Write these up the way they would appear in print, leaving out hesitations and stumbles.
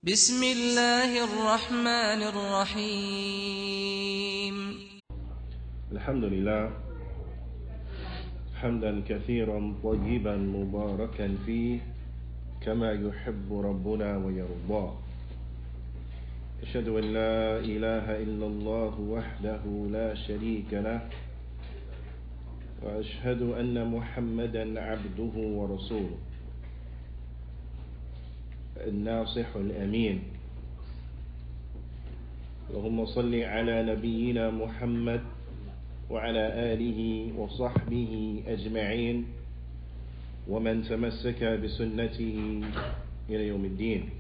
بسم الله الرحمن الرحيم. الحمد لله حمدا كثيرا طيبا مباركا فيه كما يحب ربنا ويرضى. أشهد أن لا إله إلا الله وحده لا شريك له، وأشهد أن محمدا عبده ورسوله الناصح الأمين. اللهم صل على نبينا محمد وعلى آله وصحبه أجمعين ومن تمسك بسنته إلى يوم الدين.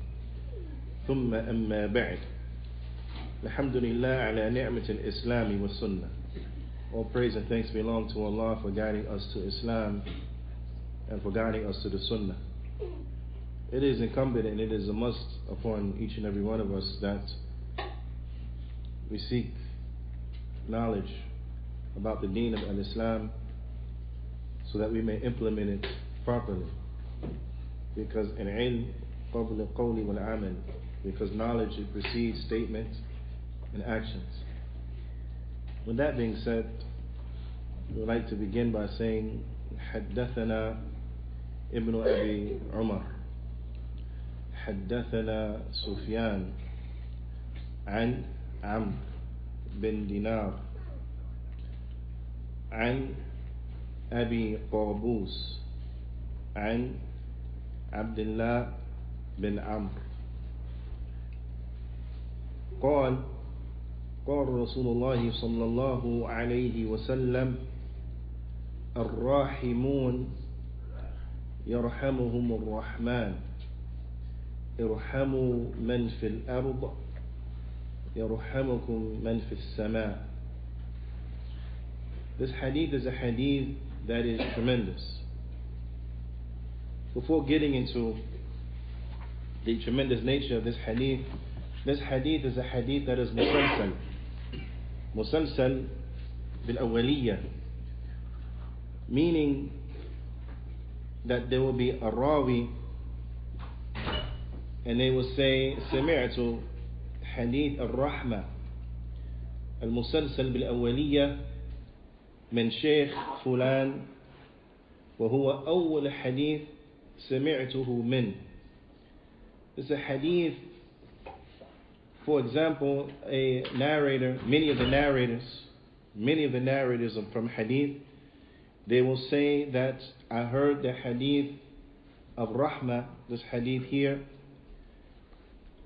ثم أما بعد، الحمد لله على نعمة الإسلام والسنة. All praise and thanks belong to Allah for guiding us to Islam and for guiding us to the Sunnah. It is incumbent and it is a must upon each and every one of us that we seek knowledge about the deen of Islam so that we may implement it properly. Because in ilm qabla qawli wal amal, because knowledge it precedes statement and actions. With that being said, we would like to begin by saying حدثنا ابن أبي عمر حدثنا سفيان عن عمرو بن دينار عن أبي قابوس عن عبد الله بن عمرو قال قال رسول الله صلى الله عليه وسلم الراحمون يرحمهم الرحمن ارحموا من في الأرض يرحمكم من في السماء. This hadith is a hadith that is tremendous. Before getting into the tremendous nature of this hadith is a hadith that is musalsal bil awwaliyah, meaning that there will be a rawi and they will say سمعت حديث الرحمة المسلسل بالأولية من شيخ فلان وهو أول حديث سمعته من. This is a hadith, for example, a narrator, many of the narrators from hadith, they will say that I heard the hadith of Rahmah, this hadith here,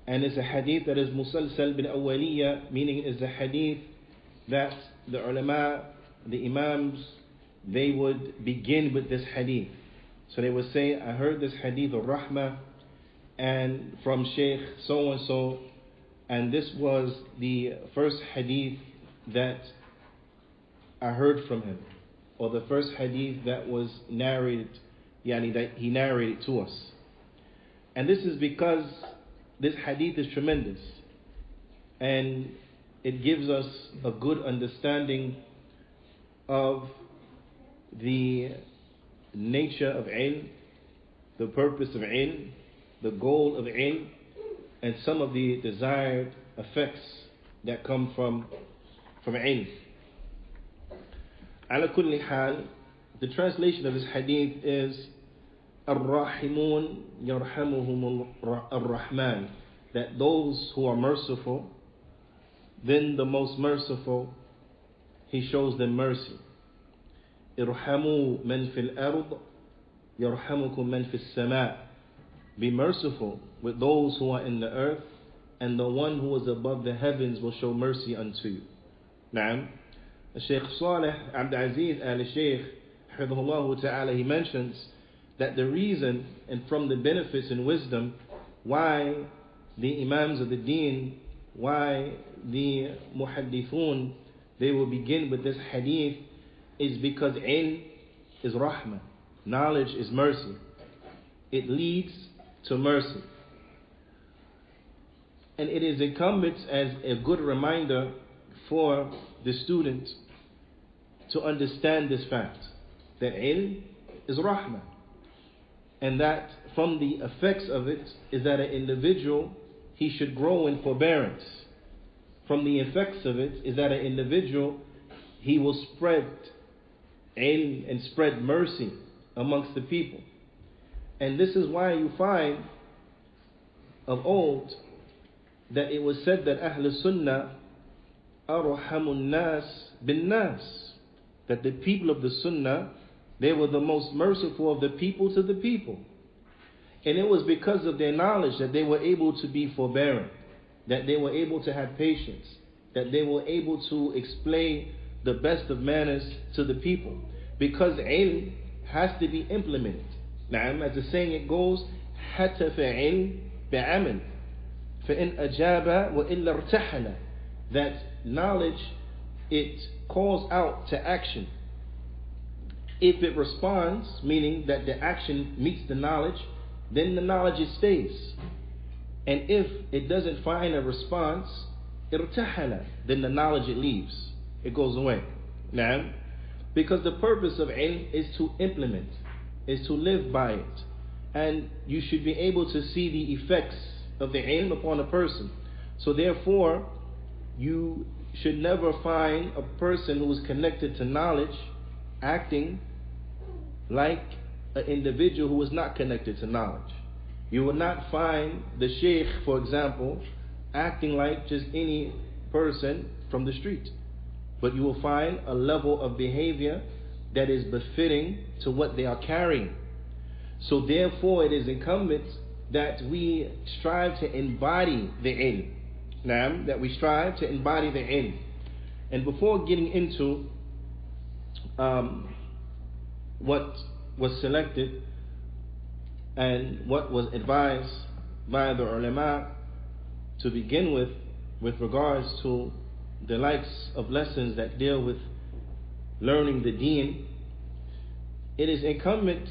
and it's a hadith that is musalsal bil awwaliyah, meaning it's a hadith that the ulama, the imams, they would begin with this hadith. So they would say, I heard this hadith of Rahmah and from Sheikh so and so, and this was the first hadith that I heard from him, or the first hadith that was narrated, that he narrated to us. And this is because this hadith is tremendous and it gives us a good understanding of the nature of ilm, the purpose of ilm, the goal of ilm, and some of the desired effects that come from ilm. Ala kulli hal, the translation of this hadith is الراحمون يرحمهم الرحمن, that those who are merciful, then the most merciful, he shows them mercy. ارحموا من في الأرض يرحمكم من في السماء. Be merciful with those who are in the earth, and the one who is above the heavens will show mercy unto you. نعم. Sheikh Salih Abdis al-Sheikh حفظه ta'ala, he mentions that the reason and from the benefits and wisdom why the imams of the deen, why the muhaddithun, they will begin with this hadith is because ilm is rahmah, knowledge is mercy. It leads to mercy. And it is incumbent as a good reminder for the student to understand this fact, that ilm is rahmah, and that from the effects of it is that an individual he should grow in forbearance. From the effects of it is that an individual, he will spread ilm and spread mercy amongst the people. And this is why you find of old that it was said that Ahlul Sunnah arhamun nas bin nas, that the people of the Sunnah, they were the most merciful of the people to the people. And it was because of their knowledge that they were able to be forbearing, that they were able to have patience, that they were able to explain the best of manners to the people. Because ilm has to be implemented. Now, as the saying it goes, حَتَفَ عِلْمْ بِعَمَلٍ فَإِنْ أَجَابَ وَإِلَّا ارْتَحَلَ. That knowledge, it calls out to action. If it responds, meaning that the action meets the knowledge, then the knowledge it stays. And if it doesn't find a response, irtahala, then the knowledge it leaves. It goes away. Now, because the purpose of ilm is to implement, is to live by it. And you should be able to see the effects of the ilm upon a person. So therefore, you should never find a person who is connected to knowledge acting like an individual who is not connected to knowledge. You will not find the sheikh, for example, acting like just any person from the street. But you will find a level of behavior that is befitting to what they are carrying. So therefore it is incumbent that we strive to embody the ilm. That we strive to embody the ilm. And before getting into what was selected and what was advised by the ulama to begin with regards to the likes of lessons that deal with learning the deen, it is incumbent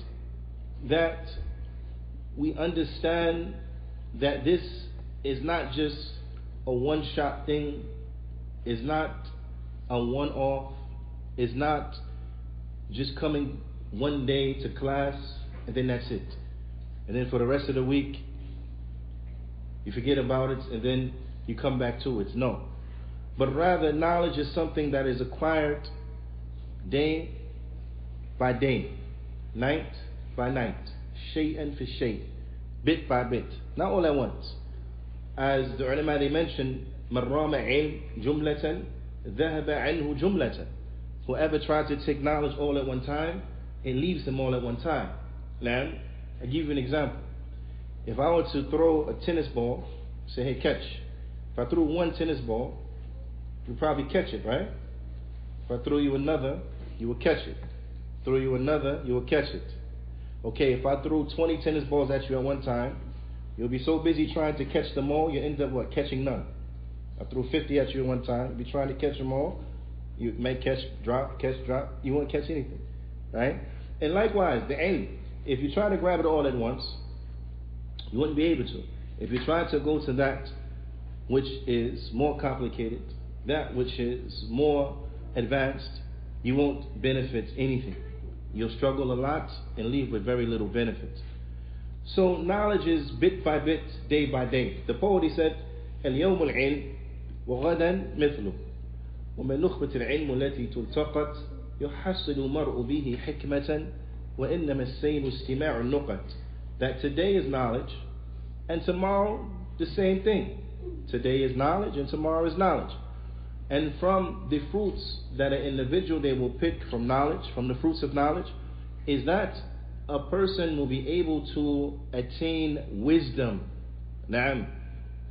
that we understand that this is not just a one-shot thing, is not a one-off, is not just coming one day to class and then that's it. And then for the rest of the week, you forget about it and then you come back to it. No. But rather, knowledge is something that is acquired day by day, night by night, shay'an fi shay', bit by bit, not all at once. As the ulama, they mentioned, مَنْ رَامَ عِلْمْ جُمْلَةً ذَهَبَ عَنْهُ جُمْلَةً. Whoever tries to take knowledge all at one time, it leaves him all at one time. Now, I'll give you an example. If I were to throw a tennis ball, say, hey, catch. If I threw one tennis ball, you'd probably catch it, right? If I throw you another, you will catch it. Throw you another, you will catch it. Okay, if I threw 20 tennis balls at you at one time, you'll be so busy trying to catch them all, you end up what? Catching none. I threw 50 at you at one time, you'll be trying to catch them all, you may catch, drop, you won't catch anything, right? And likewise, the ilm, if you try to grab it all at once, you wouldn't be able to. If you try to go to that which is more complicated, that which is more advanced, you won't benefit anything. You'll struggle a lot and leave with very little benefit. So knowledge is bit by bit, day by day. The poet, he said, اليوم العلم وغدا مثله ومن نخبة العلم التي تلتقط يحصل المرء به حكمة وإنما السيل استماع النقط. That today is knowledge and tomorrow the same thing. Today is knowledge and tomorrow is knowledge. And from the fruits that an individual they will pick from knowledge, from the fruits of knowledge, is that a person will be able to attain wisdom. Naam.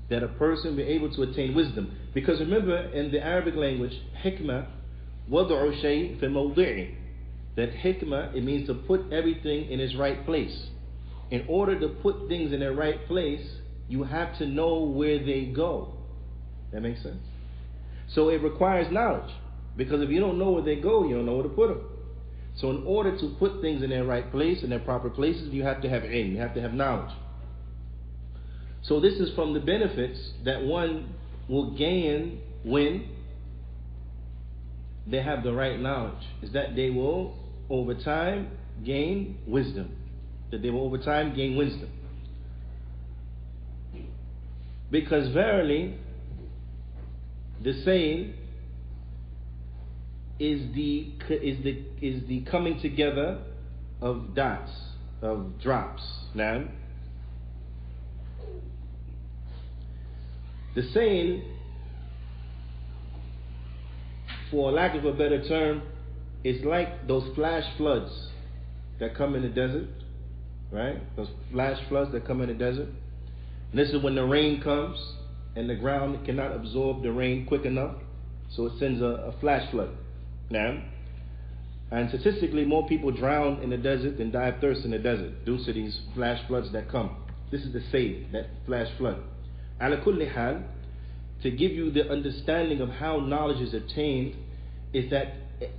That a person will be able to attain wisdom. Because remember, in the Arabic language, hikmah, وَضْعُ شَيْءٍ فِي مَوْضِعِهِ. That hikmah, it means to put everything in its right place. In order to put things in their right place, you have to know where they go. That makes sense? So it requires knowledge. Because if you don't know where they go, you don't know where to put them. So in order to put things in their right place, in their proper places, you have to have ilm, you have to have knowledge. So this is from the benefits that one will gain when they have the right knowledge, is that they will over time gain wisdom. That they will over time gain wisdom. Because verily, the saying is the coming together of dots, of drops. Now, the saying, for lack of a better term, is like those flash floods that come in the desert, right? Those flash floods that come in the desert. And this is when the rain comes and the ground cannot absorb the rain quick enough, so it sends a flash flood. Now, and statistically, more people drown in the desert than die of thirst in the desert due to these flash floods that come. This is the say, that flash flood. Ala kulli hal, to give you the understanding of how knowledge is attained, is that that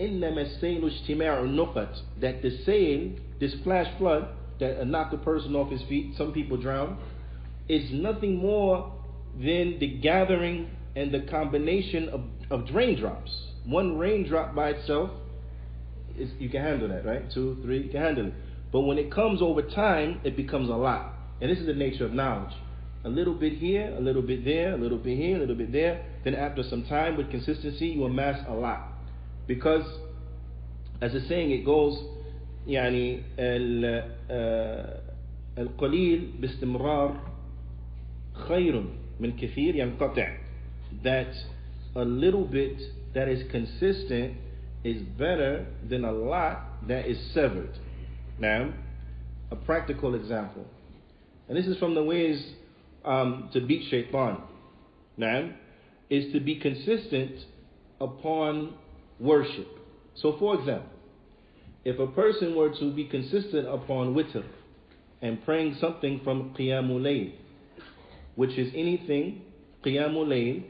the saying, this flash flood that knocked a person off his feet, some people drown, is nothing more than the gathering and the combination of raindrops. One raindrop by itself, you can handle that, right? 2, 3, you can handle it. But when it comes over time, it becomes a lot. And this is the nature of knowledge. A little bit here, a little bit there, a little bit here, a little bit there. Then after some time, with consistency, you amass a lot. Because, as the saying it goes, يعني القليل باستمرار خير من كثير ينقطع. That a little bit that is consistent is better than a lot that is severed. Now, a practical example, and this is from the ways to beat shaitan, now, is to be consistent upon worship. So, for example, if a person were to be consistent upon witr and praying something from qiyamul layl, which is anything, qiyamul layl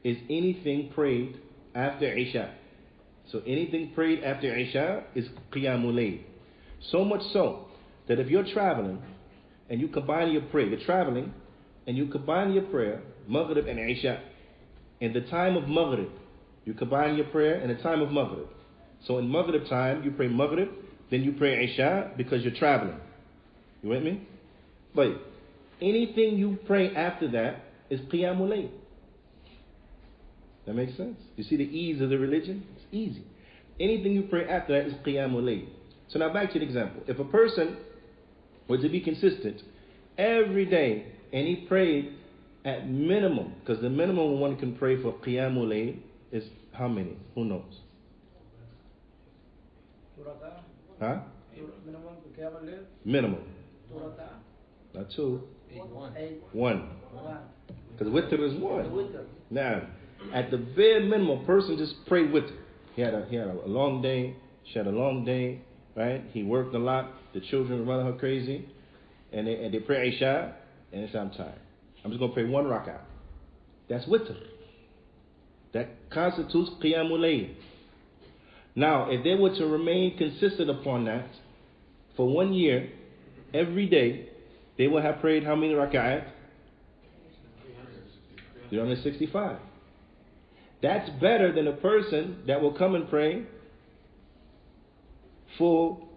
is anything prayed after Isha. So anything prayed after Isha is qiyamul layl. So much so that if you're traveling and you combine your prayer, you're traveling and you combine your prayer, Maghrib and Isha, in the time of Maghrib, you combine your prayer in the time of Maghrib. So in Maghrib time, you pray Maghrib, then you pray Isha because you're traveling. You with me? But anything you pray after that is qiyamul layl. That makes sense? You see the ease of the religion? It's easy. Anything you pray after that is qiyamul layl. So now back to the example. If a person were to be consistent every day and he prayed at minimum, because the minimum one can pray for qiyamul layl is how many? Who knows? Huh? Minimum. Not 2. 1. Because witr is 1. Now, at the bare minimum, a person just prayed witr. He had a long day. She had a long day, right? He worked a lot. The children were running her crazy. And they pray Isha, and they say, I'm tired. I'm just going to pray 1 rak'ah. That's witr. That constitutes qiyamul layl. Now, if they were to remain consistent upon that for 1 year, every day, they will have prayed how many rak'ahs? 365. That's better than a person that will come and pray full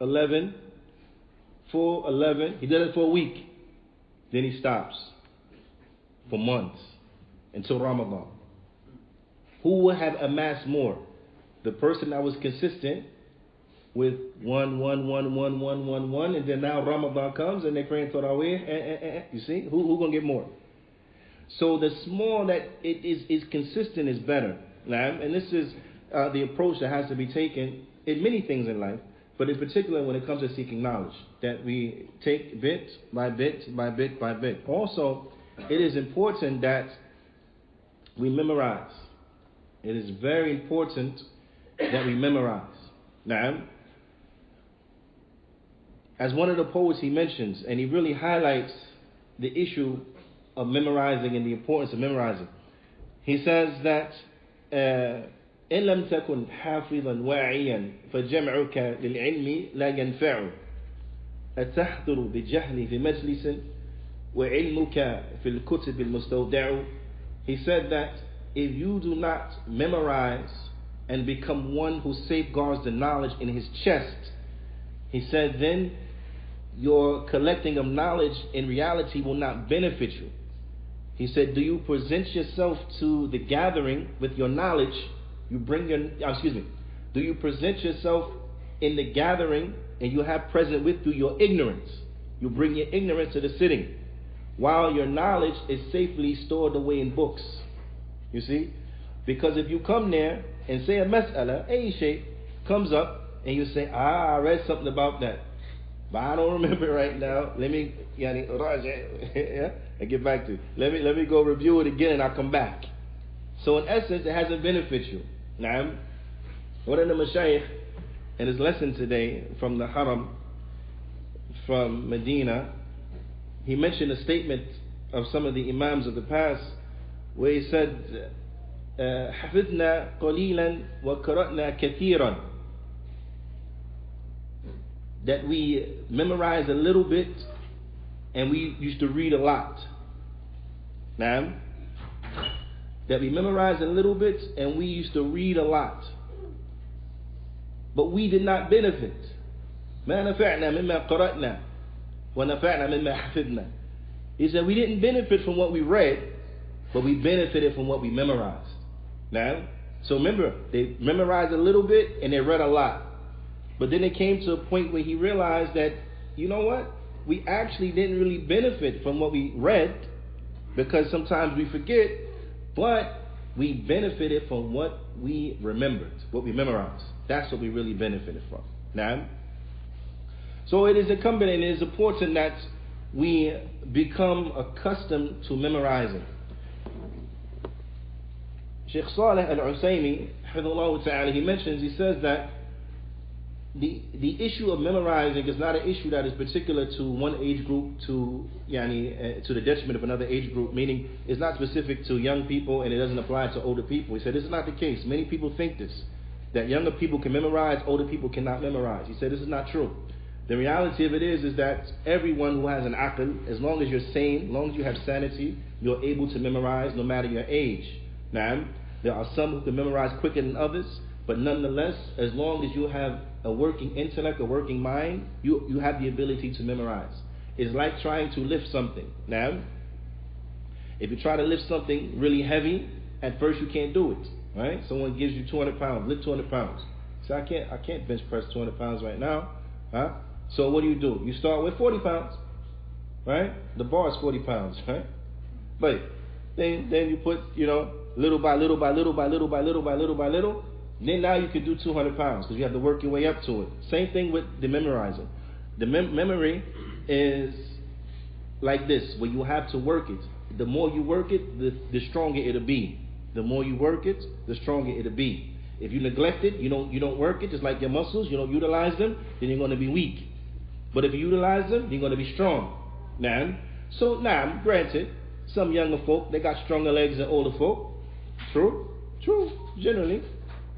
11. He does it for a week. Then he stops for months until Ramadan. Who would have amassed more? The person that was consistent with 1, and then now Ramadan comes and they pray in Tarawih. You see? Who going to get more? So the small that it is consistent is better. And this is the approach that has to be taken in many things in life, but in particular when it comes to seeking knowledge, that we take bit by bit by bit by bit. Also, it is important that we memorize. It is very important that we memorize. Now, as one of the poets he mentions, and he really highlights the issue of memorizing and the importance of memorizing. He says that إن لم تكن حافظا واعيا فجمعك للعلم لا ينفع أتحضر بجهل في مجلس وعلمك في الكتب المستودع. He said that if you do not memorize and become one who safeguards the knowledge in his chest, he said, then your collecting of knowledge in reality will not benefit you. He said, do you present yourself to the gathering with your knowledge? Do you present yourself in the gathering and you have present with you your ignorance? You bring your ignorance to the sitting, while your knowledge is safely stored away in books. You see? Because if you come there and say a mas'ala, a shaykh comes up and you say, I read something about that, but I don't remember right now. Let me I get back to it. Let me go review it again and I'll come back. So in essence, it hasn't benefited you. Now, one of the mashayikh in his lesson today from the Haram, from Medina, he mentioned a statement of some of the Imams of the past where he said, حفظنا قليلا وقرأنا كثيرا, that we memorize a little bit and we used to read a lot. Now, that we memorize a little bit and we used to read a lot, but we did not benefit. ما نفعنا مما قرأنا ونفعنا مما حفظنا. He said we didn't benefit from what we read, but we benefited from what we memorized. Now, so remember, they memorized a little bit and they read a lot. But then it came to a point where he realized that, you know what? We actually didn't really benefit from what we read, because sometimes we forget, but we benefited from what we remembered, what we memorized. That's what we really benefited from. Now, so it is incumbent and it is important that we become accustomed to memorizing. Sheikh Saleh al-Usaymi, hafidhahullah ta'ala, he mentions, he says that the issue of memorizing is not an issue that is particular to one age group to the detriment of another age group, meaning it's not specific to young people and it doesn't apply to older people. He said this is not the case. Many people think this, that younger people can memorize, older people cannot memorize. He said this is not true. The reality of it is that everyone who has an aql, as long as you're sane, as long as you have sanity, you're able to memorize no matter your age. Now, there are some who can memorize quicker than others, but nonetheless, as long as you have a working intellect, a working mind, you have the ability to memorize. It's like trying to lift something. Now, if you try to lift something really heavy, at first you can't do it. Right? Someone gives you 200 pounds, lift 200 pounds. So I can't bench press 200 pounds right now. Huh? So what do? You start with 40 pounds. Right? The bar is 40 pounds, right? But then you put, little by little by little by little by little by little by little. Then now you can do 200 pounds because you have to work your way up to it. Same thing with the memorizing. The memory is like this, where you have to work it. The more you work it, the stronger it'll be. The more you work it, the stronger it'll be. If you neglect it, you don't work it, just like your muscles, you don't utilize them, then you're going to be weak. But if you utilize them, you're going to be strong. Now, granted, some younger folk, they got stronger legs than older folk. True, generally.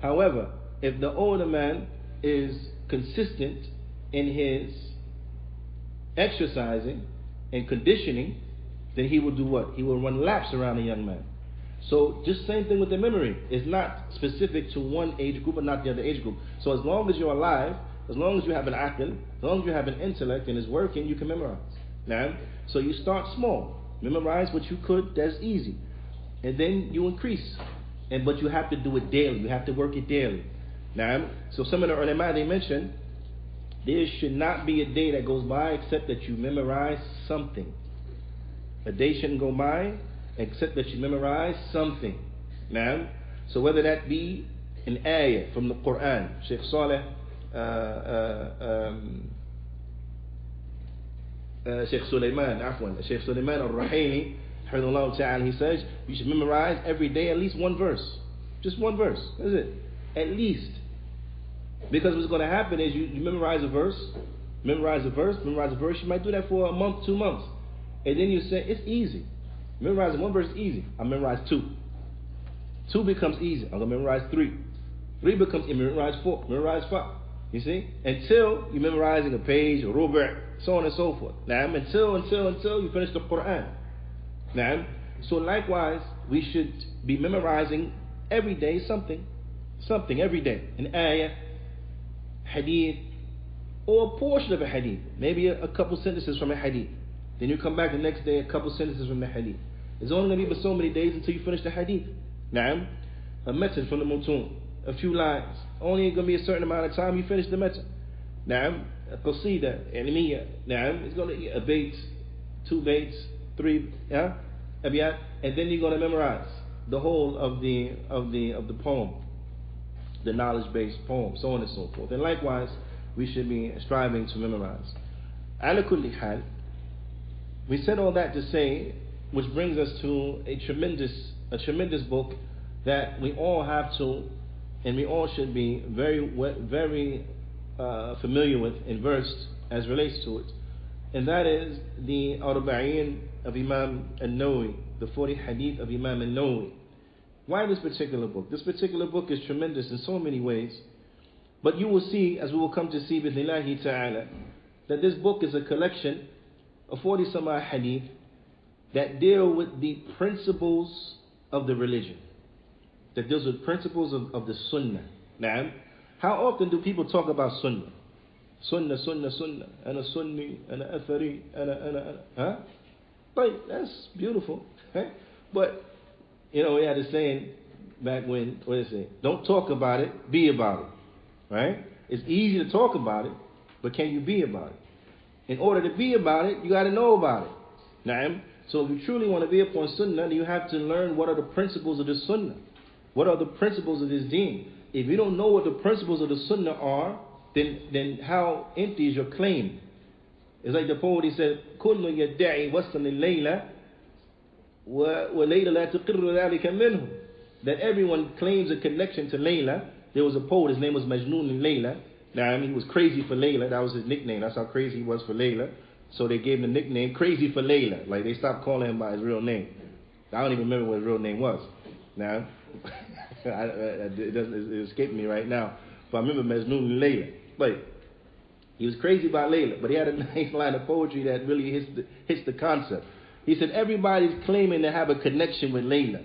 However, if the older man is consistent in his exercising and conditioning, then he will do what? He will run laps around a young man. So just same thing with the memory. It's not specific to one age group and not the other age group. So as long as you're alive, as long as you have an aql, as long as you have an intellect and it's working, you can memorize. Now, so you start small. Memorize what you could, that's easy. And then you increase. But you have to do it daily. You have to work it daily. Now, so some of the ulama, they mentioned, there should not be a day that goes by except that you memorize something. A day shouldn't go by except that you memorize something. Now, so whether that be an ayah from the Qur'an, Sheikh Saleh, Sheikh Sulaiman al-Rahimi, he says you should memorize every day at least one verse. Just one verse. That's it. At least. Because what's going to happen is you memorize a verse, you might do that for a month, 2 months. And then you say, it's easy. Memorizing one verse is easy. I memorize 2. 2 becomes easy. I'm going to memorize 3. 3 becomes easy. Memorize 4. Memorize 5. You see? Until you're memorizing a page, a rubu', so on and so forth. Now, until you finish the Qur'an. Now, so likewise, we should be memorizing every day something every day. An ayah, hadith, or a portion of a hadith. Maybe a couple sentences from a hadith. Then you come back the next day, a couple sentences from the hadith. It's only going to be for so many days until you finish the hadith. Na'am. A message from the mutun, a few lines. Only going to be a certain amount of time you finish the message. Na'am. A qasida, ilmiya. Na'am. It's going to be a bait, 2 baits, 3, yeah? Abiyat. And then you're going to memorize the whole of the poem, the knowledge-based poem, so on and so forth. And likewise, we should be striving to memorize. Ala kulli hal, we said all that to say, which brings us to a tremendous book that we all have to, and we all should be very familiar with and versed as relates to it. And that is the Arba'in of Imam al-Nawawi, the 40 hadith of Imam al-Nawawi. Why this particular book? This particular book is tremendous in so many ways. But you will see, as we will come to see bi'idhnillahi ta'ala, that this book is a collection of 40 some hadith that deal with the principles of the religion. That deals with principles of the sunnah. Now, how often do people talk about sunnah? Sunnah, ana sunni, ana athari, ana. Huh? But that's beautiful. Right? But, you know, we had a saying back when, what did it say? Don't talk about it, be about it. Right? It's easy to talk about it, but can you be about it? In order to be about it, you got to know about it. Na'am. So if you truly want to be upon sunnah, then you have to learn what are the principles of the sunnah. What are the principles of this deen? If you don't know what the principles of the sunnah are, then how empty is your claim? It's like the poet, he said, كُلُّ يَدَّعِي وَصَّلِ اللَّيْلَ وَلَيْلَ لَا تُقِرُّ ذَلِكَ مِنْهُ. That everyone claims a connection to Layla. There was a poet, his name was Majnun Layla. Now, I mean, he was crazy for Layla. That was his nickname. That's how crazy he was for Layla. So they gave him the nickname Crazy for Layla. Like, they stopped calling him by his real name. I don't even remember what his real name was. Now, it escaped me right now. But I remember Majnun Layla. But he was crazy about Layla. But he had a nice line of poetry that really hits the concept. He said, everybody's claiming to have a connection with Layla.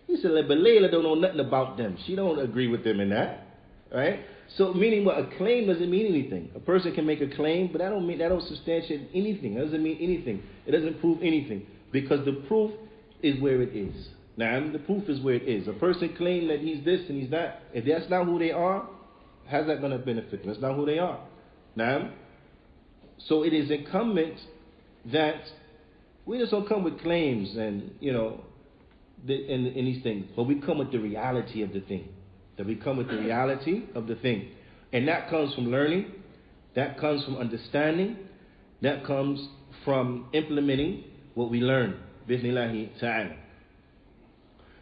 He said, but Layla don't know nothing about them. She don't agree with them in that. Right? So meaning what? A claim doesn't mean anything. A person can make a claim, but that don't substantiate anything. That doesn't mean anything. It doesn't prove anything. Because the proof is where it is. Now, the proof is where it is. A person claim that he's this and he's that. If that's not who they are, how's that going to benefit them? That's not who they are. Now, so it is incumbent that we just don't come with claims and, you know, and these things, but we come with the reality of the thing. That we come with the reality of the thing. And that comes from learning. That comes from understanding. That comes from implementing what we learn. Bi'idhnillahi ta'ala.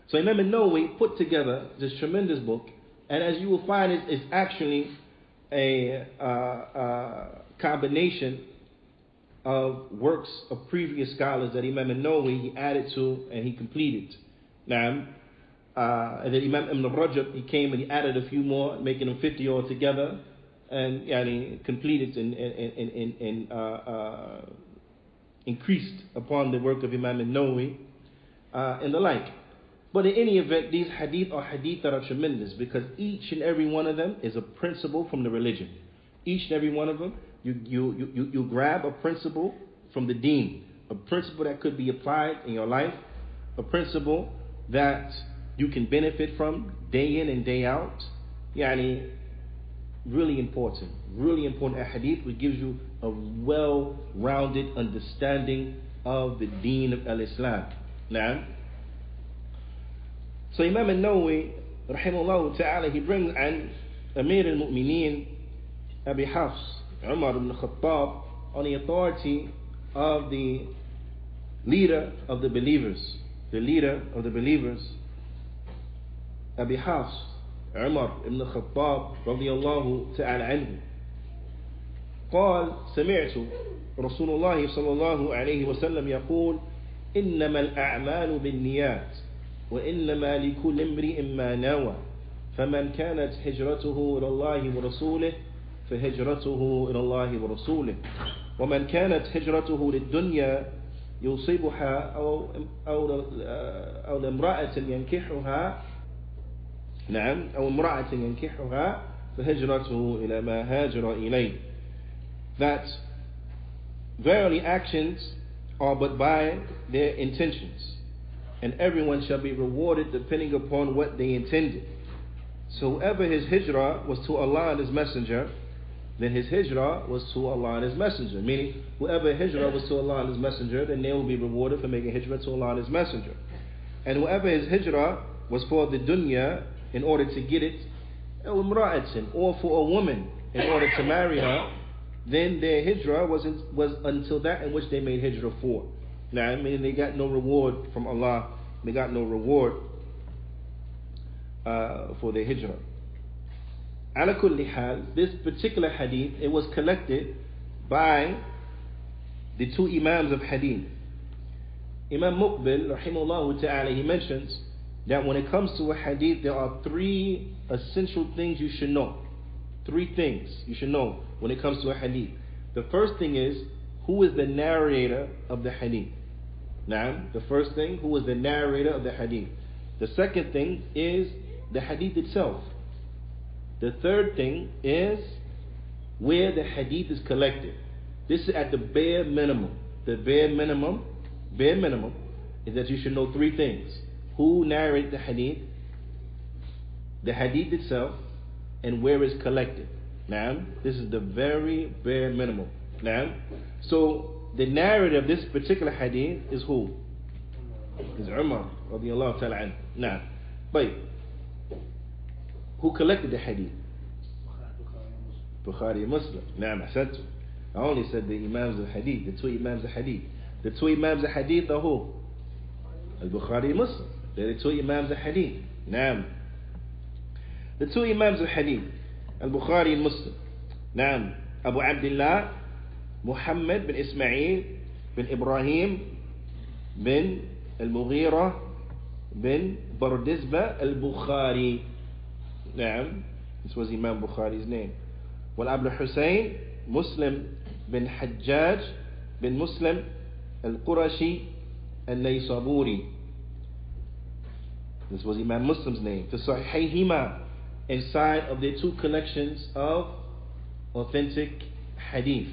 So Imam al-Nawawi put together this tremendous book. And as you will find, it's actually a combination of works of previous scholars that Imam al-Nawawi he added to and he completed. Now, and then Imam Ibn Rajab, he came and he added a few more, making them 50 altogether, and he completed and increased upon the work of Imam al-Nawawi and the like. But in any event, these hadith are hadith that are tremendous because each and every one of them is a principle from the religion. Each and every one of them, you grab a principle from the deen, a principle that could be applied in your life, a principle that you can benefit from day in and day out. Really important. Really important. A hadith which gives you a well-rounded understanding of the deen of al-Islam. Now, so Imam al-Nawawi, rahimahullah ta'ala, he brings an Amir al-Mu'mineen, Abi Hafs, Umar ibn Khattab, on the authority of the leader of the believers. The leader of the believers, Abi Hafs, Umar ibn Khattab, رضي الله تعالى عنه. قال سمعت رسول الله صلى الله عليه وسلم يقول إنما الأعمال بالنيات وإنما لكل امرئ ما نوى فمن كانت هجرته إلى الله ورسوله فهجرته إلى الله ورسوله ومن كانت هجرته للدنيا يصيبها أو لامرأة ينكحها نعم أو امرأة ينكحها فهجرته إلى ما هاجر إليه. That verily actions are but by their intentions. and everyone shall be rewarded depending upon what they intended. So whoever his hijrah was to Allah and His Messenger, then his hijrah was to Allah and His Messenger. Meaning, whoever hijrah was to Allah and His Messenger, then they will be rewarded for making hijrah to Allah and His Messenger. And whoever his hijrah was for the dunya in order to get it, or for a woman in order to marry her, then their hijrah was until that in which they made hijrah for. Now, I mean, they got no reward from Allah. They got no reward for their hijrah. Ala kulli hal, this particular hadith, it was collected by the two imams of hadith. Imam Muqbil, rahimahullah ta'ala, he mentions that when it comes to a hadith, there are three essential things you should know. Three things you should know when it comes to a hadith. The first thing is, who is the narrator of the hadith? Naam, the first thing, who is the narrator of the hadith? The second thing is the hadith itself. The third thing is where the hadith is collected. This is at the bare minimum. The bare minimum is that you should know three things. Who narrated the hadith itself, and where it's collected. Now, this is the very bare minimum. Now, so the narrator of this particular hadith is who? Is Umar radiyallahu ta'ala anhu. Now, but who collected the hadith? Bukhari and Muslim. Naam, ahsantu. I only said the imams of hadith, the two imams of hadith. The two imams of hadith are who? Al-Bukhari and Muslim. They're the two imams of hadith. Naam. The two imams of hadith, Al-Bukhari and Muslim. Naam. Abu Abdullah Muhammad bin Ismail bin Ibrahim bin Al-Mughira bin Bardizbah Al-Bukhari. Naam. This was Imam Bukhari's name. Well, Abu Hussein Muslim bin Hajjaj bin Muslim Al-Qurashi Al-Laysaburi. This was Imam Muslim's name. The Sahihima, inside of their two collections of authentic hadith.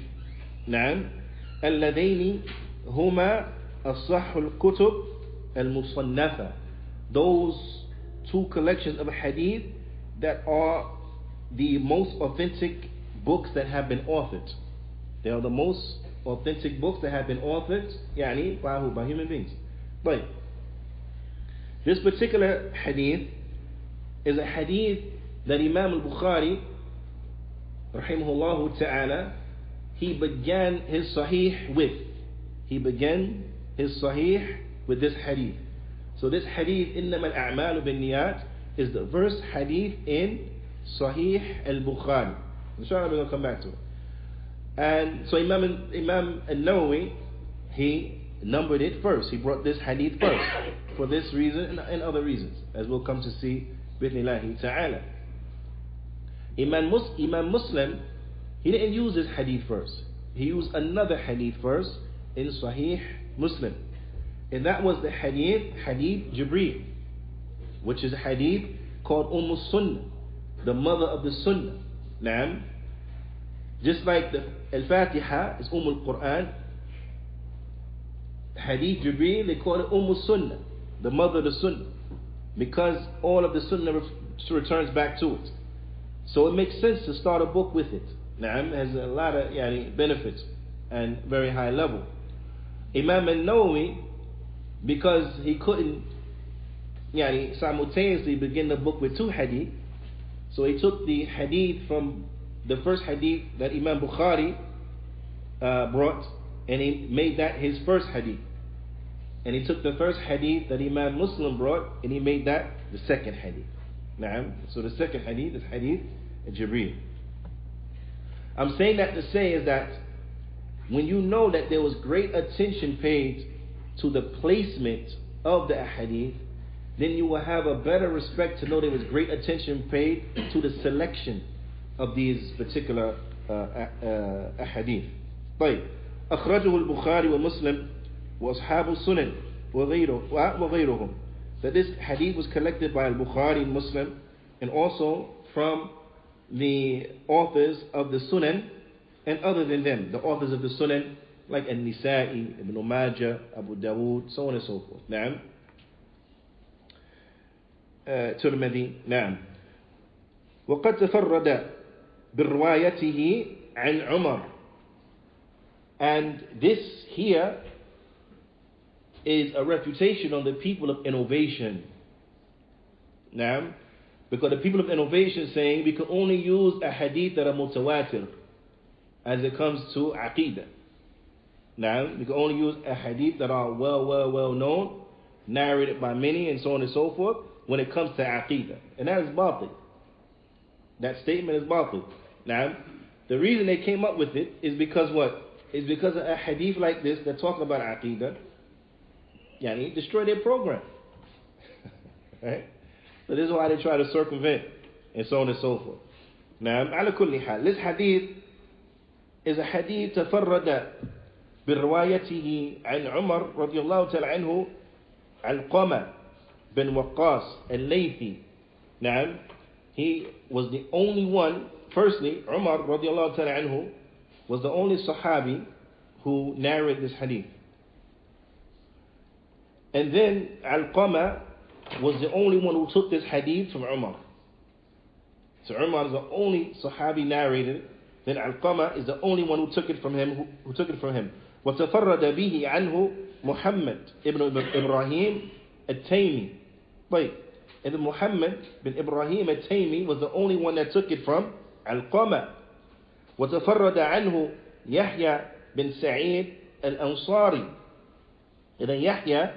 Naam. Alladayni huma as-sahhu al-kutub al-musannafa. Those two collections of hadith that are the most authentic books that have been authored. They are the most authentic books that have been authored, yani by human beings. But this particular hadith is a hadith that Imam al-Bukhari, rahimahullah ta'ala, he began his sahih with. He began his sahih with this hadith. So this hadith, إِنَّمَا الْأَعْمَالُ بِالنِّيَّاتِ, is the first hadith in Sahih al-Bukhari. Inshallah, we're going to come back to it. And so Imam al-Nawawi, he numbered it first. He brought this hadith first for this reason and other reasons, as we'll come to see bi'ithnillahi ta'ala. Imam Muslim, he didn't use this hadith first. He used another hadith first in Sahih Muslim. And that was the hadith Jibreel, which is a hadith called Sunnah, the mother of the Sunnah. Naam. Just like the Al-Fatiha is Qur'an, hadith Jibreel, they call it Sunnah, the mother of the Sunnah, because all of the Sunnah returns back to it. So it makes sense to start a book with it. Naam, it has a lot of benefits and very high level. Imam al-Nawawi, because he couldn't simultaneously begin the book with two hadith, so he took the hadith from the first hadith that Imam Bukhari brought, and he made that his first hadith. And he took the first hadith that Imam Muslim brought, and he made that the second hadith. Naam. So the second hadith is hadith Jibreel. I'm saying that to say is that when you know that there was great attention paid to the placement of the hadith, then you will have a better respect to know there was great attention paid to the selection of these particular hadith. طيب. أخرجه البخاري ومسلم وأصحاب السنن وغيرهم. That this hadith was collected by al-Bukhari and Muslim, and also from the authors of the Sunan, and other than them, the authors of the Sunan, like An-Nisa'i, Ibn Majah, Abu Dawood, so on and so forth. Naam. ترمذي. نعم. وقد تفرد بروايته عن عمر. And this here is a refutation on the people of innovation. Now, because the people of innovation saying we can only use a hadith that are mutawatir as it comes to aqidah. Now, we can only use a hadith that are well known, narrated by many and so on and so forth when it comes to aqidah. And that is batil. That statement is batil. Now, the reason they came up with it is because what? Is because of a hadith like this that talk about aqidah, destroy their program. Right? So this is why they try to circumvent and so on and so forth. Now, ala kulli hal, this hadith is a hadith تفرد بروايته عن عمر رضي الله تعالى عنه علقمة بن وقاص الليثي. Now, he was the only one. Firstly, Umar رضي الله تعالى عنه was the only Sahabi who narrated this hadith. And then Alqama was the only one who took this hadith from Umar. So Umar is the only Sahabi narrated it. Then Alqama is the only one who took it from him. وتفرد به عنه محمد ibn Ibrahim التيمي. Wait, and Muhammad bin Ibrahim التيمي was the only one that took it from Alqama. وتفرد عنه يحيى بن سعيد الأنصاري. And then Yahya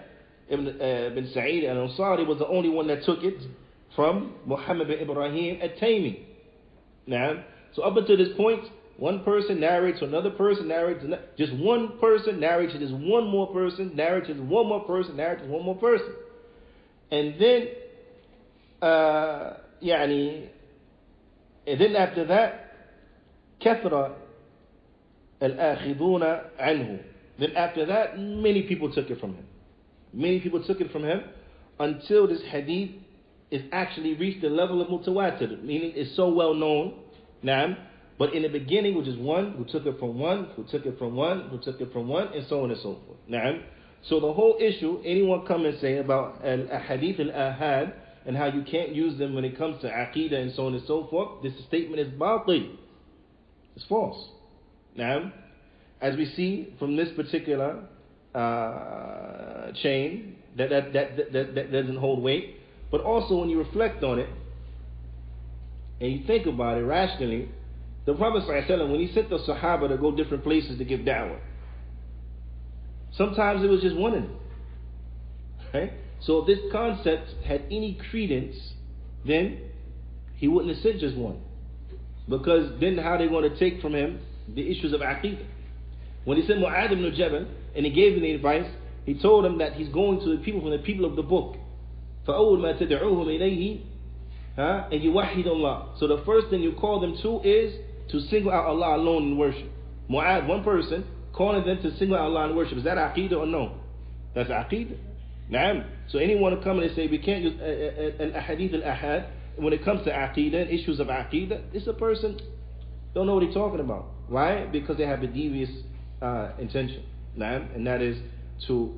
bin Sa'id al-Ansari was the only one that took it from Muhammad bin Ibrahim at-Taymi. Now, so up until this point, one person narrates to another person, narrates to just one person, narrates to just one more person, narrates to one more person, narrates to one more person. And then, and then after that, كثر الآخذون عنه. Then after that, many people took it from him. Many people took it from him until this hadith is actually reached the level of mutawatir, meaning it's so well known. Naam. But in the beginning, which is one who took it from one, who took it from one, who took it from one, and so on and so forth. Naam. So the whole issue, anyone come and say about al-hadith al-ahad and how you can't use them when it comes to aqidah and so on and so forth, this statement is batil. It's false. Now, as we see from this particular chain, that doesn't hold weight. But also when you reflect on it and you think about it rationally, the Prophet ﷺ, when he sent the Sahaba to go different places to give da'wah, sometimes it was just one of them. Right? So if this concept had any credence, then he wouldn't have sent just one. Because then how are they going to take from him the issues of aqidah? When he sent Mu'adh ibn Jabal and he gave him the advice, he told him that he's going to the people from the people of the book. فَأَوْلْ مَا تَدْعُوهُمْ إِلَيْهِ أَنْ يُوَحِّدَ اللَّهِ. So the first thing you call them to is to single out Allah alone in worship. Mu'adh, one person, calling them to single out Allah in worship. Is that aqidah or no? That's aqidah. Naam. So anyone who come and say we can't use al-ahadith al-ahad when it comes to aqidah, issues of aqidah, this a person don't know what he's talking about. Why? Because they have a devious intention. Naam. And that is to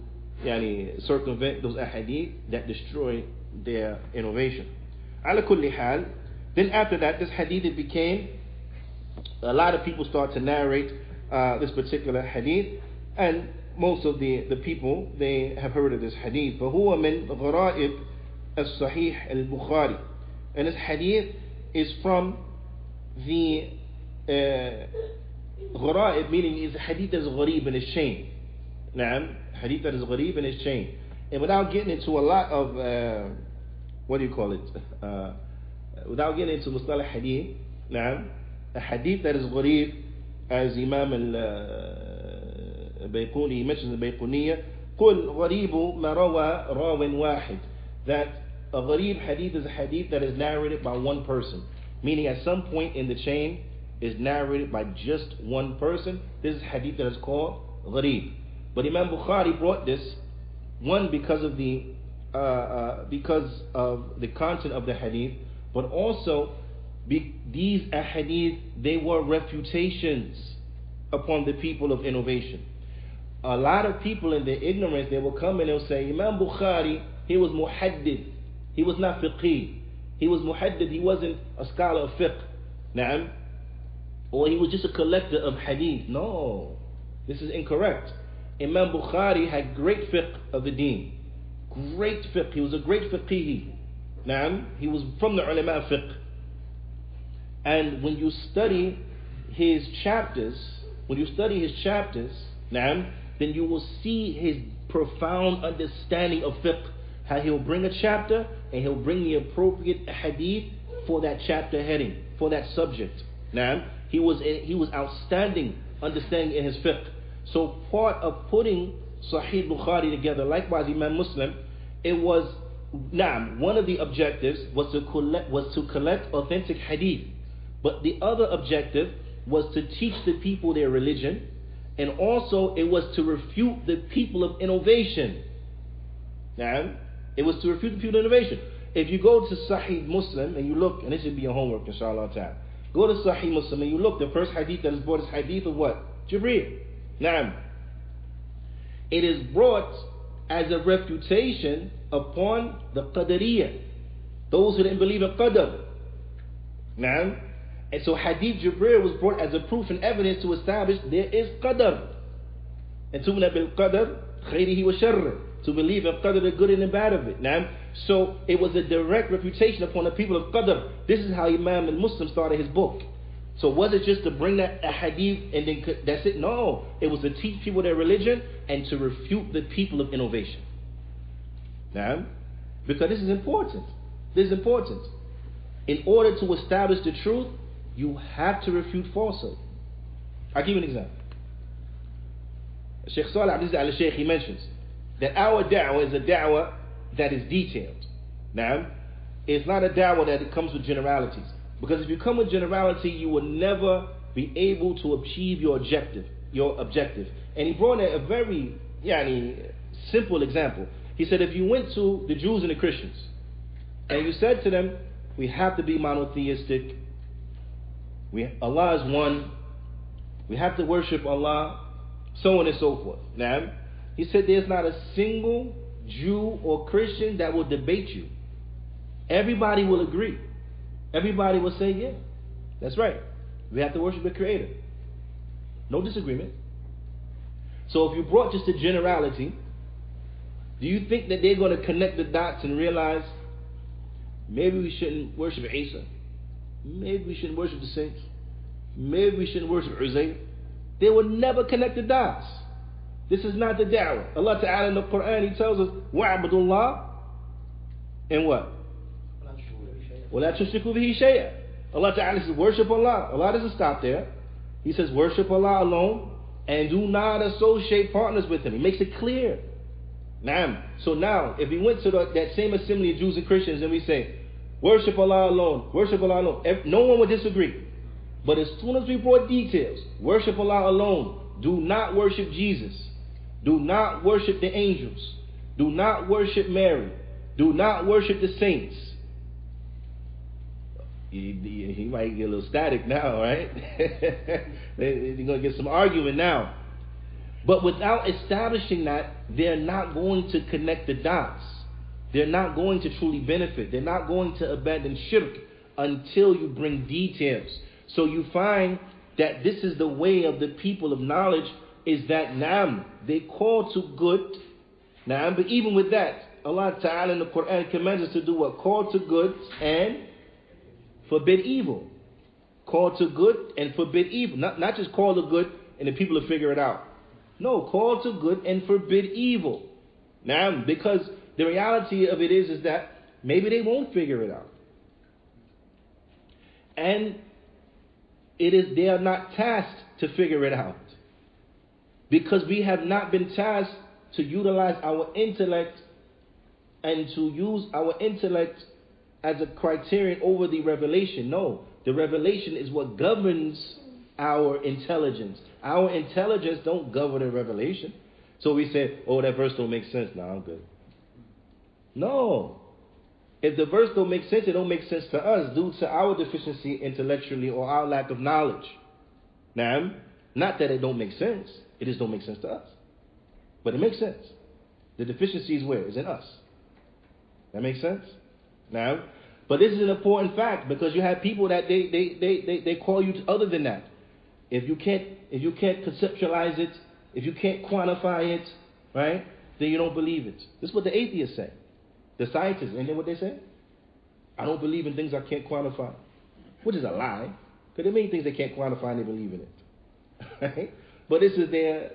circumvent those ahadith that destroy their innovation. Ala kulli hal. Then after that, this hadith, it became, a lot of people start to narrate this particular hadith, and most of the people, they have heard of this hadith. فَهُوَ مِنْ غَرَائِبْ الصَّحِيحِ الْبُخَارِ. And this hadith is from the غرائب, meaning is a hadith that is gharib in its chain. Naam, hadith that is gharib in its chain. And without getting into a lot of, without getting into mustalah hadith, naam, a hadith that is gharib, as Imam al-Bayquni mentions in the Bayquniyya, قُلْ غَرِيبُ مَا رَوَى رَاوٍ وَاحِدٍ. That a gharib hadith is a hadith that is narrated by one person, meaning at some point in the chain is narrated by just one person. This is hadith that is called gharib. But Imam Bukhari brought this, one, because of the content of the hadith, but also these hadith, they were refutations upon the people of innovation. A lot of people in their ignorance, they will come and they'll say, Imam Bukhari, he was muhaddith. He was not fiqh. He was muhaddith. He wasn't a scholar of fiqh. Na'am. Or he was just a collector of hadith. No. This is incorrect. Imam Bukhari had great fiqh of the deen. Great fiqh. He was a great fiqhi. Na'am. He was from the ulama fiqh. And when you study his chapters, na'am, then you will see his profound understanding of fiqh. How he'll bring a chapter and he'll bring the appropriate hadith for that chapter heading, for that subject. Na'am. He was outstanding understanding in his fiqh. So part of putting Sahih Bukhari together, likewise Imam Muslim, it was, one of the objectives was to collect authentic hadith. But the other objective was to teach the people their religion, and also it was to refute the people of innovation. It was to refute the people of innovation. If you go to Sahih Muslim and you look, and this should be your homework, inshallah ta'ala. Go to Sahih Muslim and you look, the first hadith that is brought is hadith of what? Jibreel. It is brought as a refutation upon the Qadariyah, those who didn't believe in Qadar. And so hadith Jibreel was brought as a proof and evidence to establish there is Qadar. And tumna bil Qadar khayrihi wa sharrihi, to believe in Qadr, the good and the bad of it. So it was a direct refutation upon the people of Qadr. This is how Imam al-Muslim started his book. So was it just to bring that a hadith and then that's it? No. It was to teach people their religion and to refute the people of innovation. Because this is important. This is important. In order to establish the truth, you have to refute falsehood. I'll give you an example. Sheikh Salih Abdis al-Sheikh, he mentions that our da'wah is a da'wah that is detailed. It's not a da'wah that it comes with generalities. Because if you come with generality, you will never be able to achieve your objective. And he brought a very simple example. He said, if you went to the Jews and the Christians, and you said to them, we have to be monotheistic, Allah is one, we have to worship Allah, so on and so forth. He said there's not a single Jew or Christian that will debate you. Everybody will agree. Everybody will say, yeah, that's right. We have to worship the Creator. No disagreement. So if you brought just a generality, do you think that they're going to connect the dots and realize maybe we shouldn't worship Isa? Maybe we shouldn't worship the saints? Maybe we shouldn't worship Uzayr? They will never connect the dots. This is not the da'wah. Allah Ta'ala in the Qur'an, He tells us, وَعْبُدُ اللَّهِ and what? وَلَا تُشْرِكُوا بِهِ شَيْئًا. Allah Ta'ala says, worship Allah. Allah doesn't stop there. He says, worship Allah alone and do not associate partners with Him. He makes it clear. So now, if we went to that same assembly of Jews and Christians and we say, worship Allah alone, worship Allah alone, no one would disagree. But as soon as we brought details, worship Allah alone, do not worship Jesus, do not worship the angels, do not worship Mary, do not worship the saints. He might get a little static now, right? They're going to get some argument now. But without establishing that, they're not going to connect the dots. They're not going to truly benefit. They're not going to abandon shirk until you bring details. So you find that this is the way of the people of knowledge, is that they call to good. But even with that, Allah Ta'ala in the Qur'an commands us to do what? Call to good and forbid evil. Call to good and forbid evil. Not just call to good and the people will figure it out. No, call to good and forbid evil. Because the reality of it is that maybe they won't figure it out. And they are not tasked to figure it out. Because we have not been tasked to utilize our intellect and to use our intellect as a criterion over the revelation. No, the revelation is what governs our intelligence. Our intelligence don't govern the revelation. So we say, oh, that verse don't make sense. No, I'm good. No. If the verse don't make sense, it don't make sense to us due to our deficiency intellectually or our lack of knowledge. Now, not that it don't make sense. It just don't make sense to us. But it makes sense. The deficiency is where? It's in us. That makes sense? Now, but this is an important fact because you have people that they call you to other than that. If you can't conceptualize it, if you can't quantify it, right, then you don't believe it. This is what the atheists say. The scientists, ain't that what they say? I don't believe in things I can't quantify. Which is a lie. Because there are many things they can't quantify and they believe in it. Right? But this is their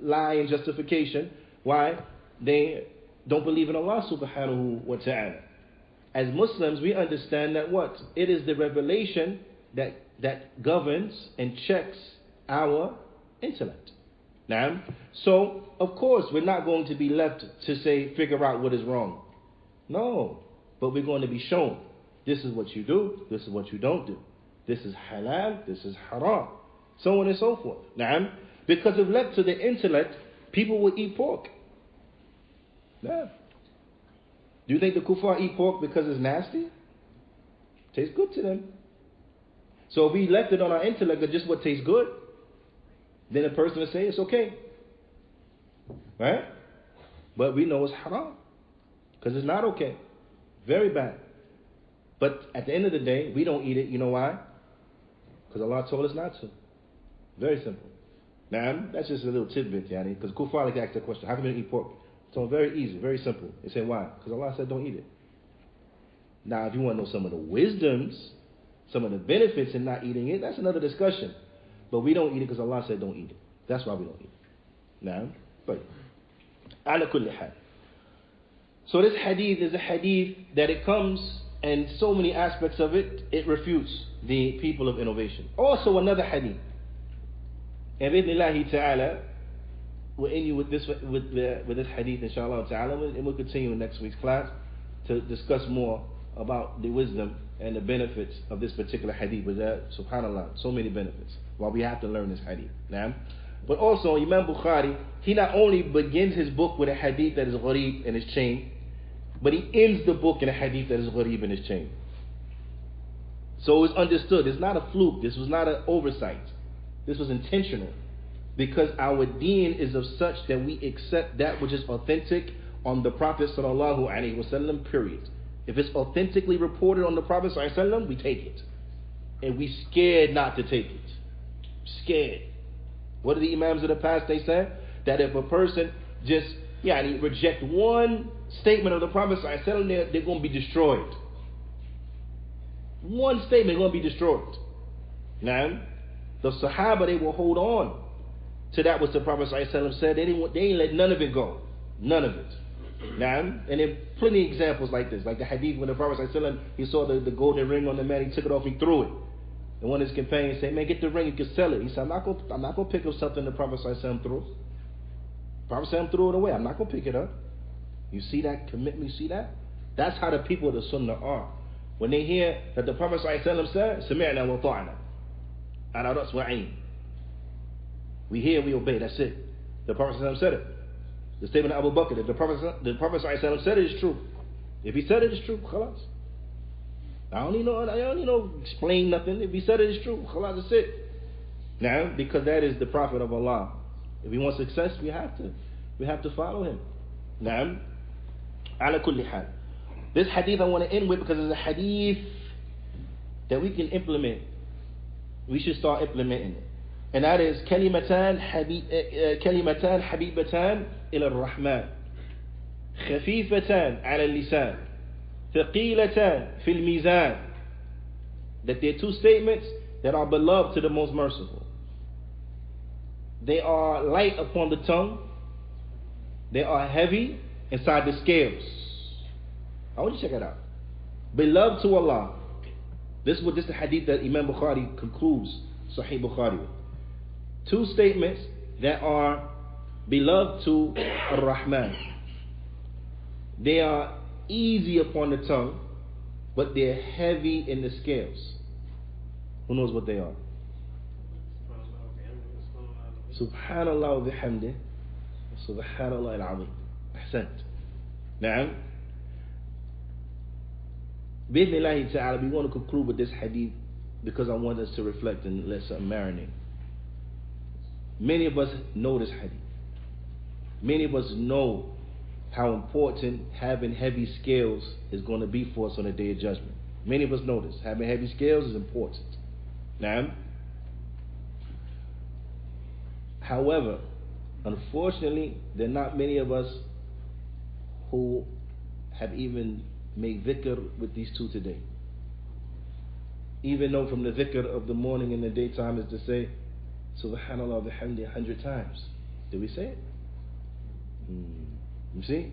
lie and justification why they don't believe in Allah subhanahu wa ta'ala. As Muslims, we understand that what? It is the revelation that governs and checks our intellect. Now, so, of course, we're not going to be left to say, figure out what is wrong. No, but we're going to be shown. This is what you do, this is what you don't do. This is halal, this is haram. So on and so forth. Now, because if left to the intellect, people will eat pork. Yeah. Do you think the kuffar eat pork because it's nasty? Tastes good to them. So if we left it on our intellect of just what tastes good, then a person will say it's okay. Right? But we know it's haram. Because it's not okay. Very bad. But at the end of the day, we don't eat it. You know why? Because Allah told us not to. Very simple. Now, that's just a little tidbit, Yani. Because kuffar like asked the question, how come you don't eat pork? So very easy, very simple. They say why? Because Allah said don't eat it. Now, if you want to know some of the wisdoms, some of the benefits in not eating it, that's another discussion. But we don't eat it because Allah said don't eat it. That's why we don't eat it. Now, but ala kulli hal. So this hadith is a hadith that it comes, and so many aspects of it, it refutes the people of innovation. Also another hadith. And bi'idhnillahi ta'ala, we'll end you with this hadith, inshallah ta'ala, and we'll continue in next week's class to discuss more about the wisdom and the benefits of this particular hadith. But subhanallah, so many benefits. Well, we have to learn this hadith. Now, but also Imam Bukhari, he not only begins his book with a hadith that is gharib in his chain, but he ends the book in a hadith that is gharib in his chain. So it's understood. It's not a fluke. This was not an oversight. This was intentional. Because our deen is of such that we accept that which is authentic on the Prophet sallallahu alaihi wasallam, period. If it's authentically reported on the Prophet sallallahu alaihi wasallam, we take it. And we scared not to take it. Scared. What are the Imams of the past? They said that if a person just reject one statement of the Prophet sallallahu alaihi wasallam, they're going to be destroyed. One statement is going to be destroyed. Now, the Sahaba, they will hold on to that which the Prophet ﷺ said. They ain't let none of it go. None of it. Now, and there are plenty of examples like this. Like the hadith when the Prophet ﷺ, he saw the golden ring on the man, he took it off, he threw it. And one of his companions said, man, get the ring, you can sell it. He said, I'm not going to pick up something the Prophet ﷺ threw. The Prophet ﷺ threw it away. I'm not going to pick it up. You see that commitment? You see that? That's how the people of the Sunnah are. When they hear that the Prophet ﷺ said, سَمِعْنَا وَطَعْنَا عَلَى رَأْسِ وَعَيْنِ, we hear, we obey, that's it. The Prophet ﷺ said it. The statement of Abu Bakr, if the Prophet ﷺ said it, it's true. If he said it, it's true. Khalas. I don't need no explain nothing. If he said it, it's true. Khalas, that's it. Now, because that is the Prophet of Allah. If we want success, we have to follow him. Now, ala kulli hal. This hadith I want to end with because it's a hadith that we can implement. We should start implementing it. And that is كلمتان حبيبتان إلى الرحمن خفيفتان على اللسان ثقيلتان في الميزان. That there are two statements that are beloved to the most merciful. They are light upon the tongue. They are heavy inside the scales. I want you to check it out. Beloved to Allah. This is the hadith that Imam Bukhari concludes Sahih Bukhari with. Two statements that are beloved to Ar-Rahman. They are easy upon the tongue, but they're heavy in the scales. Who knows what they are? Subhanallah wa bihamdih. Subhanallah al-azim. Ahsant. Na'am. Bi'idhnillahi ta'ala, we want to conclude with this hadith because I want us to reflect and let something marinate. Many of us know this hadith. Many of us know how important having heavy scales is going to be for us on the Day of Judgment. Many of us know this. Having heavy scales is important. Now, however, unfortunately, there are not many of us who have even made dhikr with these two today. Even though from the dhikr of the morning and the daytime is to say, Subhanallah bihamdi 100 times. Did we say it? You see?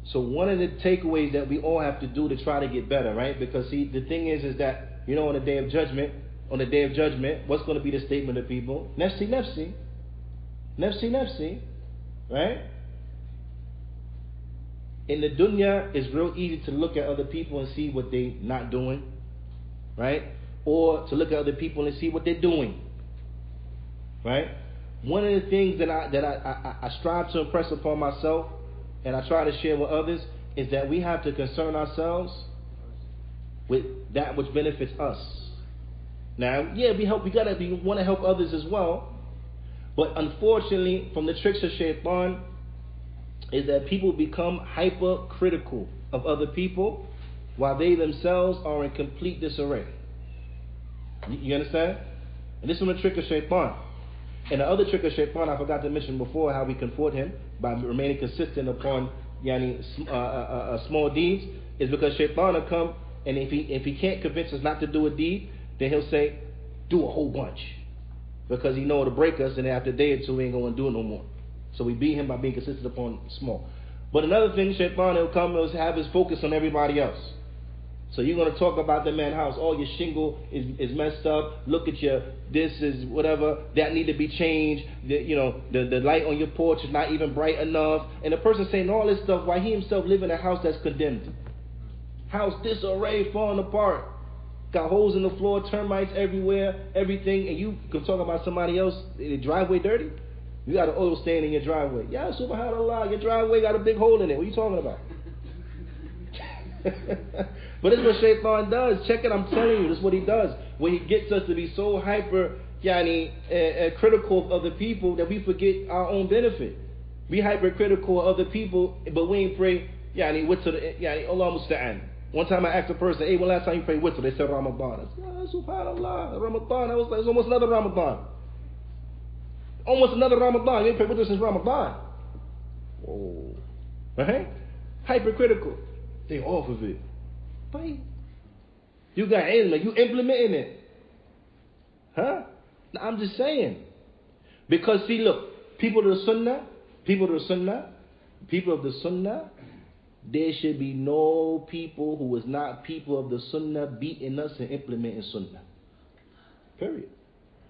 So one of the takeaways that we all have to do to try to get better, right? Because see, the thing is that, you know, on the Day of Judgment, what's going to be the statement of people? Nafsi, nafsi. Nafsi, nafsi. Right? In the dunya, it's real easy to look at other people and see what they're not doing. Right? Or to look at other people and see what they're doing. Right? One of the things that I strive to impress upon myself and I try to share with others is that we have to concern ourselves with that which benefits us. Now, yeah, we want to help others as well, but unfortunately, from the tricks of shaitan, is that people become hypercritical of other people while they themselves are in complete disarray. You understand? And this is one trick of shaitan. And the other trick of shaitan, I forgot to mention before, how we confront him by remaining consistent upon small deeds, is because shaitan will come, and if he can't convince us not to do a deed, then he'll say, do a whole bunch. Because he know it'll break us, and after a day or two, we ain't going to do it no more. So we beat him by being consistent upon small. But another thing, shaitan will come and have his focus on everybody else. So you're going to talk about the man's house. Oh, your shingle is messed up. Look at your, this is whatever. That need to be changed. The light on your porch is not even bright enough. And the person saying all this stuff while he himself live in a house that's condemned. House disarray, falling apart. Got holes in the floor, termites everywhere, everything. And you can talk about somebody else, the driveway dirty. You got an oil stain in your driveway. Yeah, subhanallah, your driveway got a big hole in it. What are you talking about? But this is what shaitan does. Check it, I'm telling you, this is what he does. When he gets us to be so critical of other people that we forget our own benefit. We hypercritical of other people, but we ain't pray, Allah musta'an. One time I asked a person, hey, when last time you prayed witr? They said Ramadan. I said, subhanallah, Ramadan. I was like, it's almost another Ramadan. Almost another Ramadan. You ain't prayed witr since Ramadan. Whoa. Right? Hypercritical. They off of it. But you got ilm, you implementing it. Huh? Now, I'm just saying. Because see, look, people of the Sunnah, there should be no people who is not people of the Sunnah beating us and implementing Sunnah. Period.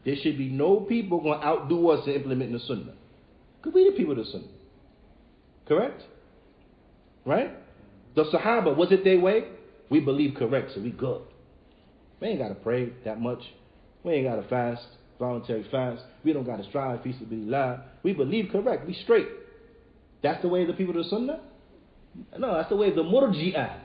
There should be no people going to outdo us in implementing the Sunnah. Because we the people of the Sunnah. Correct? Right? The Sahaba, was it their way? We believe correct, so we good. We ain't got to pray that much. We ain't got to fast, voluntary fast. We don't got to strive, feast to be live. We believe correct. We straight. That's the way of the people of the Sunnah? No, that's the way of the Murji'ah.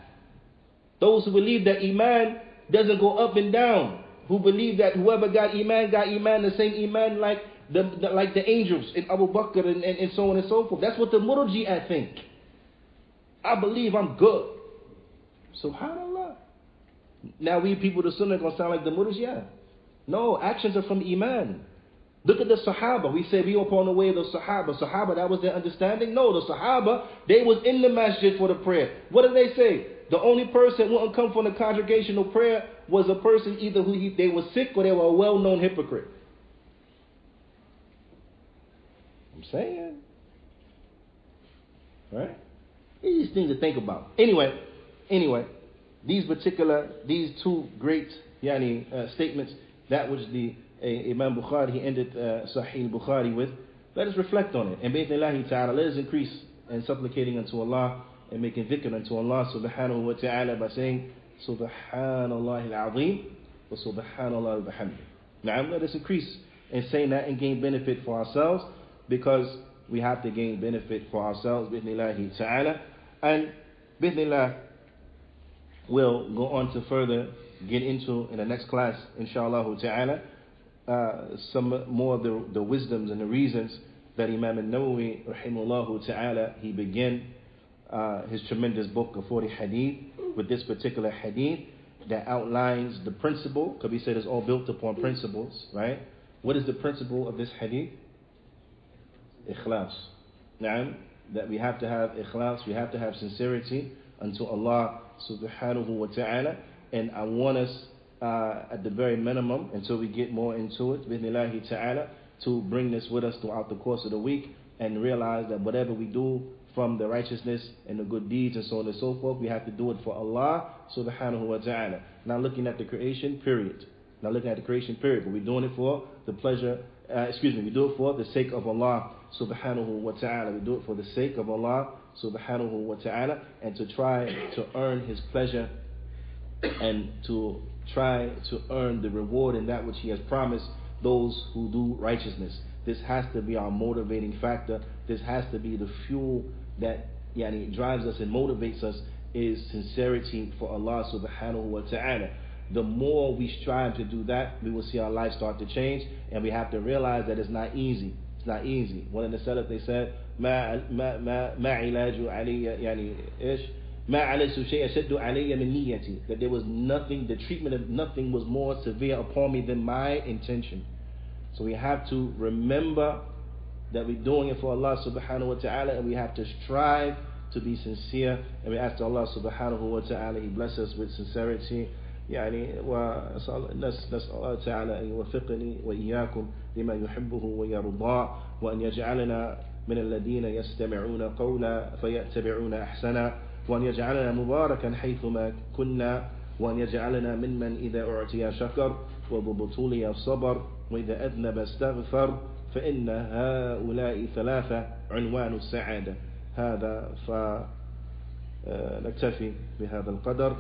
Those who believe that Iman doesn't go up and down. Who believe that whoever got Iman, the same Iman like the angels in Apopka and so on and so forth. That's what the Murji'ah think. I believe I'm good. Subhanallah. Now we people of the Sunnah are going to sound like the Murji'ah. No, actions are from Iman. Look at the Sahaba. We say we were upon the way of the Sahaba. Sahaba, that was their understanding? No, the Sahaba, they was in the masjid for the prayer. What did they say? The only person who wouldn't come from the congregational prayer was a person either they were sick or they were a well-known hypocrite. I'm saying. Right? These things to think about. Anyway, these two great statements, that which the Imam Bukhari, he ended Sahih Bukhari with, let us reflect on it. And bi'idhnillahi ta'ala, let us increase in supplicating unto Allah and making dhikr unto Allah subhanahu wa ta'ala by saying, Subhanallah al-Azim wa Subhanallah al-Bihamdi. Now, let us increase in saying that and gain benefit for ourselves, because we have to gain benefit for ourselves, bi'idhnillahi ta'ala. And bi'idhnillah, we'll go on to further get into, in the next class, inshallah ta'ala, some more of the wisdoms and the reasons that Imam al-Nawawi rahimahullah ta'ala, he began his tremendous book of 40 hadith with this particular hadith that outlines the principle, because we said it's all built upon principles, right? What is the principle of this hadith? Ikhlas. Na'am, that we have to have ikhlas, we have to have sincerity unto Allah subhanahu wa ta'ala. And I want us at the very minimum, until we get more into it, bismillahi ta'ala, to bring this with us throughout the course of the week and realize that whatever we do from the righteousness and the good deeds and so on and so forth, we have to do it for Allah subhanahu wa ta'ala. Not looking at the creation, period. Not looking at the creation, period. But we're doing it for the pleasure, we do it for the sake of Allah subhanahu wa ta'ala. We do it for the sake of Allah subhanahu wa ta'ala, and to try to earn His pleasure and to try to earn the reward in that which He has promised those who do righteousness. This has to be our motivating factor. This has to be the fuel that drives us and motivates us, is sincerity for Allah subhanahu wa ta'ala. The more we strive to do that, we will see our life start to change, and we have to realize that it's not easy. It's not easy. One of the Salaf, they said, ما علاج علي يعني إيش ما عليت شيء أشد علي من نيتي, that there was nothing, the treatment of nothing was more severe upon me than my intention. So we have to remember that we're doing it for Allah subhanahu wa ta'ala, and we have to strive to be sincere, and we ask Allah subhanahu wa ta'ala, He bless us with sincerity. نسأل الله تعالى أن يوفقني وإياكم لما يحبه ويرضاه, وأن يجعلنا من الذين يستمعون قولا فيتبعون أحسنا, وأن يجعلنا مباركا حيثما كنا, وأن يجعلنا ممن إذا أعطي شكر وبطولي صبر وإذا أذنب استغفر, فإن هؤلاء ثلاثة عنوان السعادة. هذا فنكتفي بهذا القدر,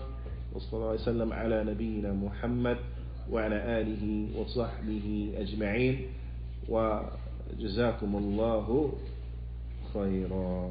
وصلى الله وسلم على نبينا محمد وعلى آله وصحبه أجمعين, وجزاكم الله خيرا.